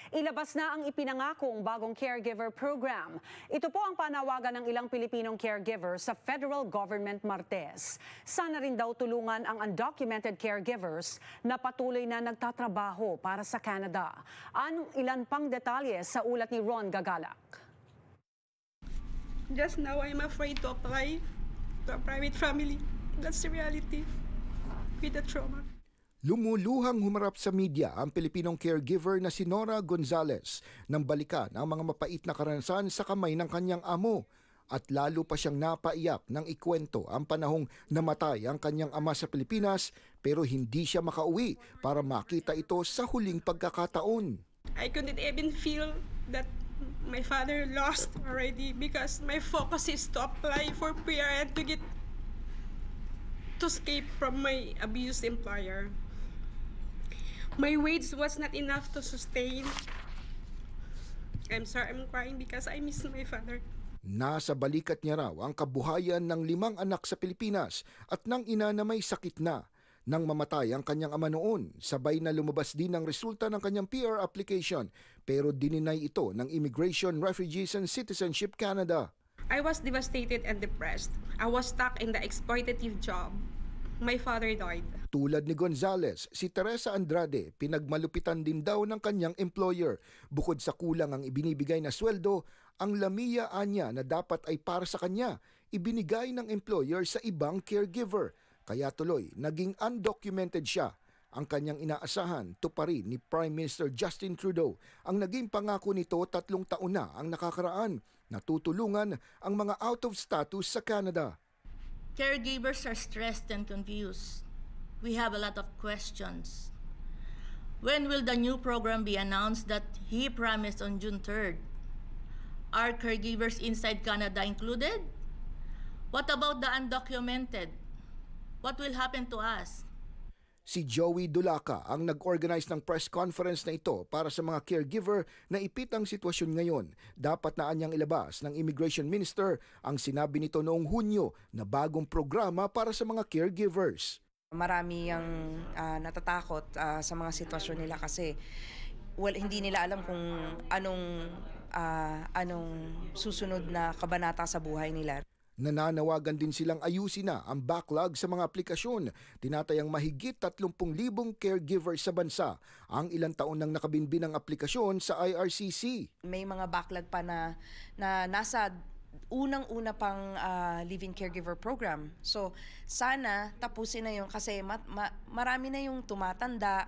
Ilabas na ang ipinangakong bagong caregiver program. Ito po ang panawagan ng ilang Pilipinong caregiver sa federal government Martes. Sana rin daw tulungan ang undocumented caregivers na patuloy na nagtatrabaho para sa Canada. Anong ilan pang detalye sa ulat ni Ron Gagalak? Just now, I'm afraid to apply to a private family. That's the reality with the trauma. Lumuluhang humarap sa media ang Pilipinong caregiver na si Nora Gonzalez nang balikan ang mga mapait na karanasan sa kamay ng kanyang amo. At lalo pa siyang napaiyak nang ikwento ang panahong namatay ang kanyang ama sa Pilipinas pero hindi siya makauwi para makita ito sa huling pagkakataon. I couldn't even feel that my father lost already because my focus is to apply for PR and to escape from my abused employer. My wage was not enough to sustain. I'm sorry, I'm crying because I miss my father. Nasa balikat niya raw ang kabuhayan ng 5 anak sa Pilipinas at ng ina na may sakit na. Nang mamatay ang kanyang ama noon, sabay na lumabas din ang resulta ng kanyang PR application pero dininay ito ng Immigration, Refugees and Citizenship Canada. I was devastated and depressed. I was stuck in the exploitative job. My father died. Tulad ni Gonzalez, si Teresa Andrade pinagmalupitan din daw ng kanyang employer. Bukod sa kulang ang ibinibigay na sweldo, ang lamia anya na dapat ay para sa kanya, ibinigay ng employer sa ibang caregiver. Kaya tuloy, naging undocumented siya. Ang kanyang inaasahan, tuparin ni Prime Minister Justin Trudeau. Ang naging pangako nito 3 taon na ang nakakaraan na tutulungan ang mga out of status sa Canada. Caregivers are stressed and confused. We have a lot of questions. When will the new program be announced that he promised on June 3rd? Are caregivers inside Canada included? What about the undocumented? What will happen to us? Si Joey Dulaca ang nag-organize ng press conference na ito para sa mga caregiver na ipit ang sitwasyon ngayon. Dapat na anyang ilabas ng Immigration Minister ang sinabi nito noong Hunyo na bagong programa para sa mga caregivers. Marami ang natatakot sa mga sitwasyon nila kasi hindi nila alam kung anong susunod na kabanata sa buhay nila. Nananawagan din silang ayusin na ang backlog sa mga aplikasyon. Tinatayang mahigit 30,000 caregivers sa bansa ang ilang taon nang nakabinbin ang aplikasyon sa IRCC. May mga backlog pa na nasa unang-una pang live-in caregiver program. So sana tapusin na yun kasi marami na yung tumatanda.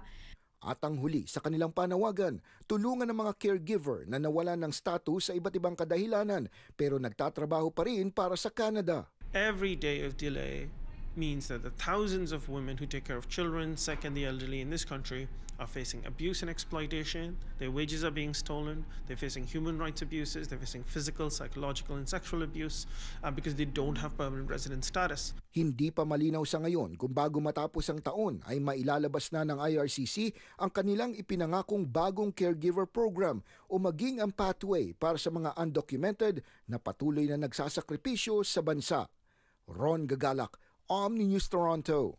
At ang huli sa kanilang panawagan, tulungan ng mga caregiver na nawalan ng status sa iba't ibang kadahilanan pero nagtatrabaho pa rin para sa Canada. Every day of delay means that the thousands of women who take care of children, sick and the elderly in this country are facing abuse and exploitation. Their wages are being stolen. They're facing human rights abuses. They're facing physical, psychological and sexual abuse because they don't have permanent resident status. Hindi pa malinaw sa ngayon kung bago matapos ang taon ay mailalabas na ng IRCC ang kanilang ipinangakong bagong caregiver program o maging ang pathway para sa mga undocumented na patuloy na nagsasakripisyo sa bansa. Ron Gagalak, Omni News Toronto.